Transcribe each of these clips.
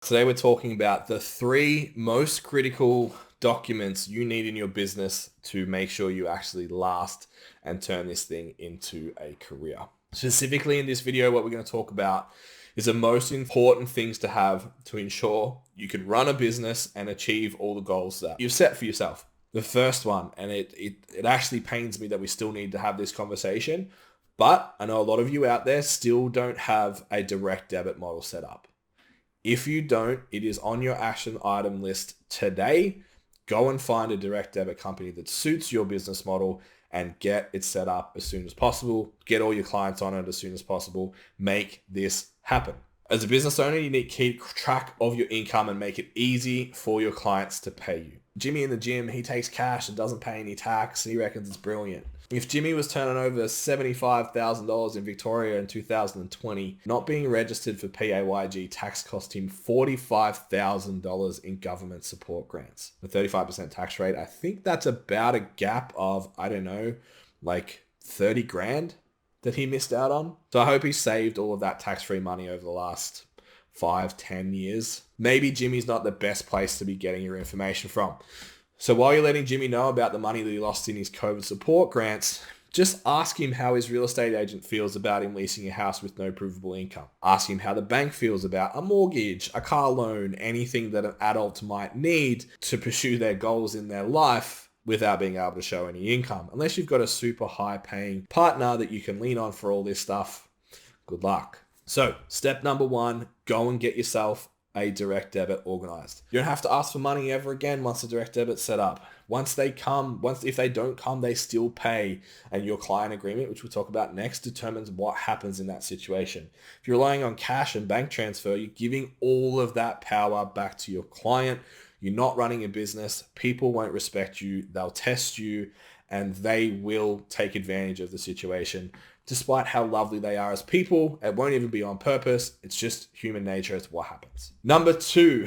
Today we're talking about the 3 most critical documents you need in your business to make sure you actually last and turn this thing into a career. Specifically in this video, what we're going to talk about is the most important things to have to ensure you can run a business and achieve all the goals that you've set for yourself. The first one, and it actually pains me that we still need to have this conversation, but I know a lot of you out there still don't have a direct debit model set up. If you don't, it is on your action item list today. Go and find a direct debit company that suits your business model and get it set up as soon as possible. Get all your clients on it as soon as possible. Make this happen. As a business owner, you need to keep track of your income and make it easy for your clients to pay you. Jimmy in the gym, he takes cash and doesn't pay any tax. He reckons it's brilliant. If Jimmy was turning over $75,000 in Victoria in 2020, not being registered for PAYG tax cost him $45,000 in government support grants. The 35% tax rate, I think that's about a gap of, I don't know, like 30 grand that he missed out on. So I hope he saved all of that tax-free money over the last 5-10 years. Maybe Jimmy's not the best place to be getting your information from. So while you're letting Jimmy know about the money that he lost in his COVID support grants, just ask him how his real estate agent feels about him leasing a house with no provable income. Ask him how the bank feels about a mortgage, a car loan, anything that an adult might need to pursue their goals in their life without being able to show any income. Unless you've got a super high paying partner that you can lean on for all this stuff, good luck. So step number 1, go and get yourself a direct debit organized. You don't have to ask for money ever again once the direct debit's set up. If they don't come, they still pay. And your client agreement, which we'll talk about next, determines what happens in that situation. If you're relying on cash and bank transfer, you're giving all of that power back to your client. You're not running a business. People won't respect you. They'll test you and they will take advantage of the situation. Despite how lovely they are as people, it won't even be on purpose. It's just human nature. It's what happens. Number 2,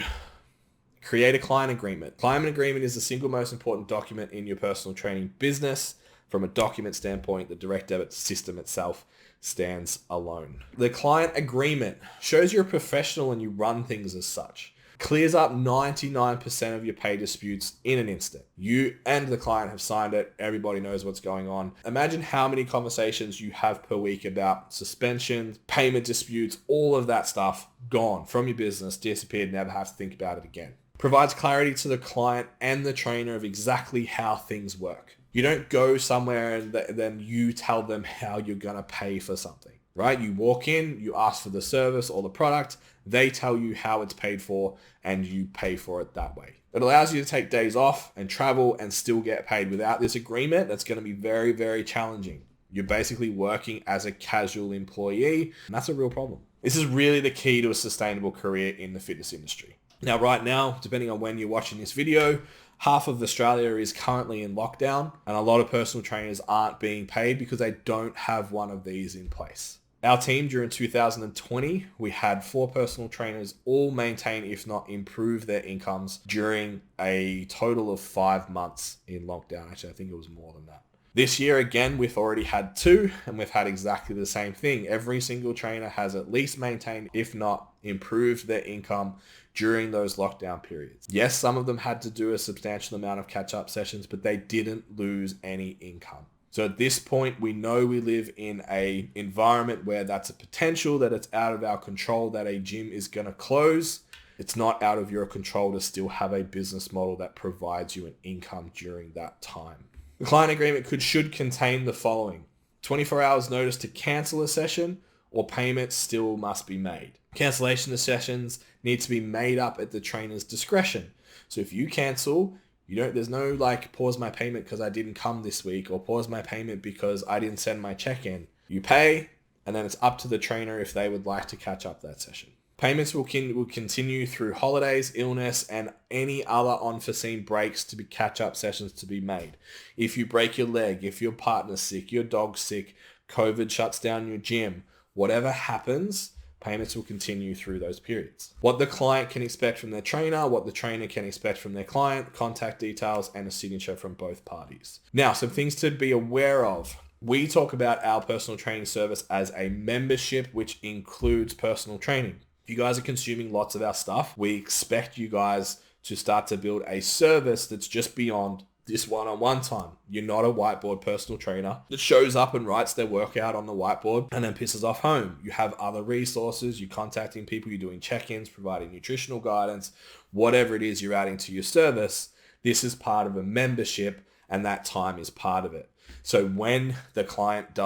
create a client agreement. Client agreement is the single most important document in your personal training business. From a document standpoint, the direct debit system itself stands alone. The client agreement shows you're a professional and you run things as such. Clears up 99% of your pay disputes in an instant. You and the client have signed it. Everybody knows what's going on. Imagine how many conversations you have per week about suspensions, payment disputes, all of that stuff gone from your business, disappeared, never have to think about it again. Provides clarity to the client and the trainer of exactly how things work. You don't go somewhere and then you tell them how you're going to pay for something, right? You walk in, you ask for the service or the product, they tell you how it's paid for and you pay for it that way. It allows you to take days off and travel and still get paid. Without this agreement, that's going to be very, very challenging. You're basically working as a casual employee, and that's a real problem. This is really the key to a sustainable career in the fitness industry. Now, right now, depending on when you're watching this video, half of Australia is currently in lockdown, and a lot of personal trainers aren't being paid because they don't have one of these in place. Our team during 2020, we had 4 personal trainers all maintain, if not improve their incomes during a total of 5 months in lockdown. Actually, I think it was more than that. This year, again, we've already had 2 and we've had exactly the same thing. Every single trainer has at least maintained, if not improved their income during those lockdown periods. Yes, some of them had to do a substantial amount of catch-up sessions, but they didn't lose any income. So at this point, we know we live in an environment where that's a potential, that it's out of our control, that a gym is going to close. It's not out of your control to still have a business model that provides you an income during that time. The client agreement should contain the following: 24 hours notice to cancel a session, or payments still must be made. Cancellation of sessions need to be made up at the trainer's discretion. So if you cancel, there's no pause my payment because I didn't come this week, or pause my payment because I didn't send my check in. You pay, and then it's up to the trainer if they would like to catch up that session. Payments will continue through holidays, illness, and any other unforeseen breaks to be catch-up sessions to be made. If you break your leg, if your partner's sick, your dog's sick, COVID shuts down your gym, whatever happens, payments will continue through those periods. What the client can expect from their trainer, what the trainer can expect from their client, contact details, and a signature from both parties. Now, some things to be aware of. We talk about our personal training service as a membership, which includes personal training. If you guys are consuming lots of our stuff, we expect you guys to start to build a service that's just beyond this one-on-one time. You're not a whiteboard personal trainer that shows up and writes their workout on the whiteboard and then pisses off home. You have other resources, you're contacting people, you're doing check-ins, providing nutritional guidance, whatever it is you're adding to your service. This is part of a membership and that time is part of it. So when the client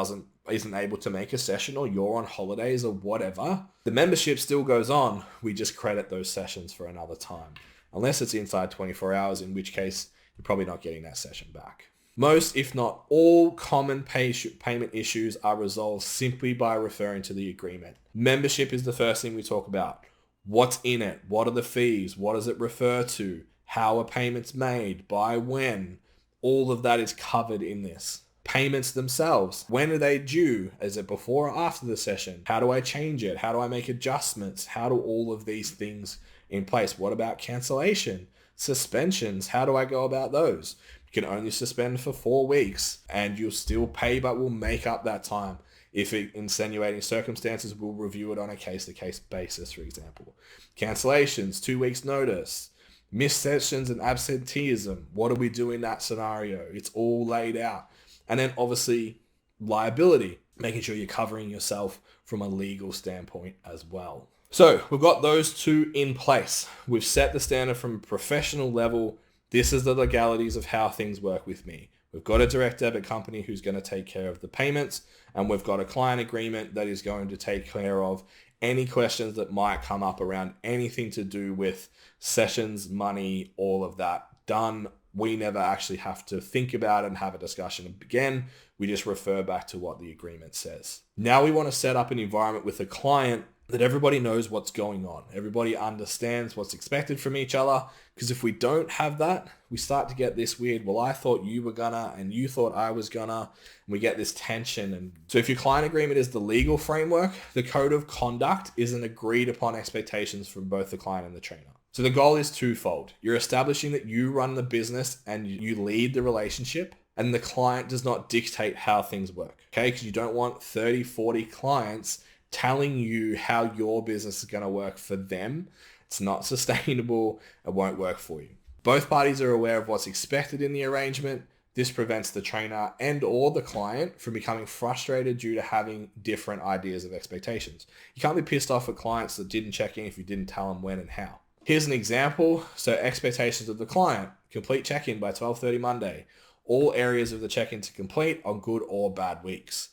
isn't able to make a session or you're on holidays or whatever, the membership still goes on. We just credit those sessions for another time. Unless it's inside 24 hours, in which case you're probably not getting that session back. Most, if not all, common payment issues are resolved simply by referring to the agreement. Membership is the first thing we talk about. What's in it? What are the fees? What does it refer to? How are payments made? By when? All of that is covered in this. Payments themselves. When are they due? Is it before or after the session? How do I change it? How do I make adjustments? How do all of these things in place? What about cancellation? Suspensions, how do I go about those? You can only suspend for 4 weeks and you'll still pay, but we'll make up that time. If it insinuating circumstances, we'll review it on a case-to-case basis, for example. Cancellations, 2 weeks notice. Missed sessions and absenteeism. What do we do in that scenario? It's all laid out. And then obviously liability, making sure you're covering yourself from a legal standpoint as well. So we've got those two in place. We've set the standard from a professional level. This is the legalities of how things work with me. We've got a direct debit company who's going to take care of the payments, and we've got a client agreement that is going to take care of any questions that might come up around anything to do with sessions, money, all of that done. We never actually have to think about it and have a discussion again. We just refer back to what the agreement says. Now we want to set up an environment with a client that everybody knows what's going on. Everybody understands what's expected from each other. Because if we don't have that, we start to get this weird, well, I thought you were gonna, and you thought I was gonna, and we get this tension. And so if your client agreement is the legal framework, the code of conduct is an agreed upon expectations from both the client and the trainer. So the goal is twofold. You're establishing that you run the business and you lead the relationship, and the client does not dictate how things work, okay? Because you don't want 30, 40 clients telling you how your business is going to work for them. It's not sustainable. It won't work for you. Both parties are aware of what's expected in the arrangement. This prevents the trainer and or the client from becoming frustrated due to having different ideas of expectations. You can't be pissed off at clients that didn't check in if you didn't tell them when and how. Here's an example. So expectations of the client: complete check-in by 12:30 Monday. All areas of the check-in to complete on good or bad weeks.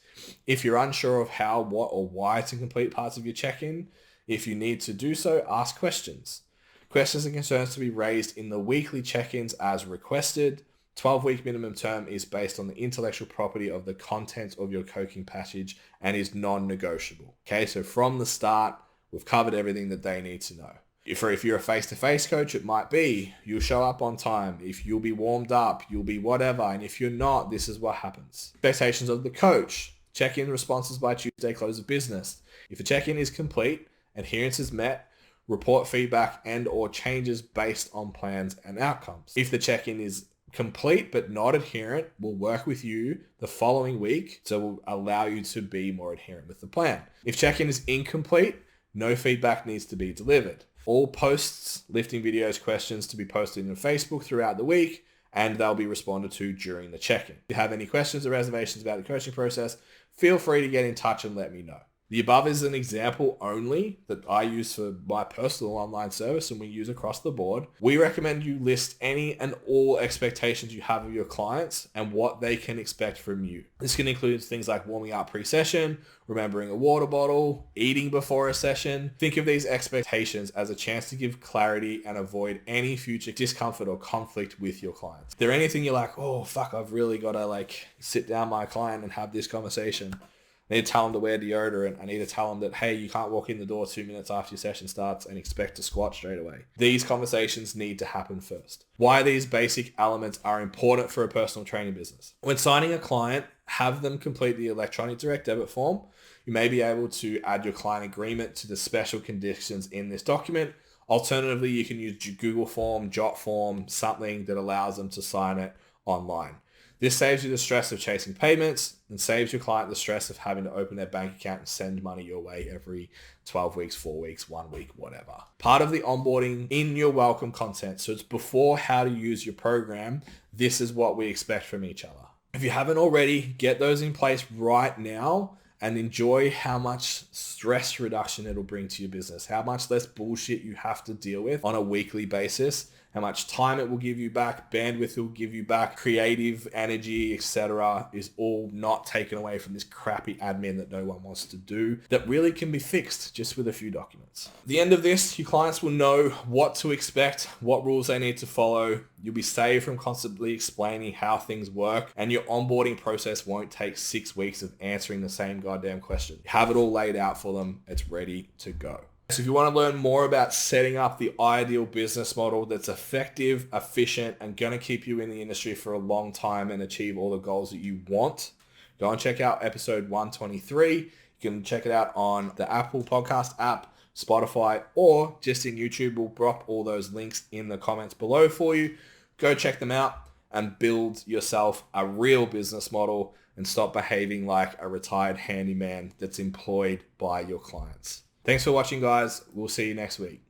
If you're unsure of how, what, or why to complete parts of your check-in, if you need to do so, ask questions. Questions and concerns to be raised in the weekly check-ins as requested. 12-week minimum term is based on the intellectual property of the contents of your coaching package and is non-negotiable. Okay, so from the start, we've covered everything that they need to know. If you're a face-to-face coach, it might be you'll show up on time. If you'll be warmed up, you'll be whatever. And if you're not, this is what happens. Expectations of the coach: check-in responses by Tuesday, close of business. If a check-in is complete, adherence is met, report feedback and or changes based on plans and outcomes. If the check-in is complete but not adherent, we'll work with you the following week, so we'll allow you to be more adherent with the plan. If check-in is incomplete, no feedback needs to be delivered. All posts, lifting videos, questions to be posted on Facebook throughout the week, and they'll be responded to during the check-in. If you have any questions or reservations about the coaching process, feel free to get in touch and let me know. The above is an example only that I use for my personal online service and we use across the board. We recommend you list any and all expectations you have of your clients and what they can expect from you. This can include things like warming up pre-session, remembering a water bottle, eating before a session. Think of these expectations as a chance to give clarity and avoid any future discomfort or conflict with your clients. If there's anything you're like, oh fuck, I've really got to sit down my client and have this conversation. I need to tell them to wear deodorant. I need to tell them that, hey, you can't walk in the door 2 minutes after your session starts and expect to squat straight away. These conversations need to happen first. Why these basic elements are important for a personal training business. When signing a client, have them complete the electronic direct debit form. You may be able to add your client agreement to the special conditions in this document. Alternatively, you can use Google form, Jot form, something that allows them to sign it online. This saves you the stress of chasing payments and saves your client the stress of having to open their bank account and send money your way every 12 weeks, 4 weeks, 1 week, whatever. Part of the onboarding in your welcome content. So it's before how to use your program. This is what we expect from each other. If you haven't already, get those in place right now and enjoy how much stress reduction it'll bring to your business, how much less bullshit you have to deal with on a weekly basis, how much time it will give you back, bandwidth it will give you back, creative energy, etc. is all not taken away from this crappy admin that no one wants to do, that really can be fixed just with a few documents. At the end of this, your clients will know what to expect, what rules they need to follow. You'll be saved from constantly explaining how things work, and your onboarding process won't take 6 weeks of answering the same goddamn question. You have it all laid out for them. It's ready to go. So if you want to learn more about setting up the ideal business model that's effective, efficient, and going to keep you in the industry for a long time and achieve all the goals that you want, go and check out episode 123. You can check it out on the Apple Podcast app, Spotify, or just in YouTube. We'll drop all those links in the comments below for you. Go check them out and build yourself a real business model and stop behaving like a retired handyman that's employed by your clients. Thanks for watching, guys. We'll see you next week.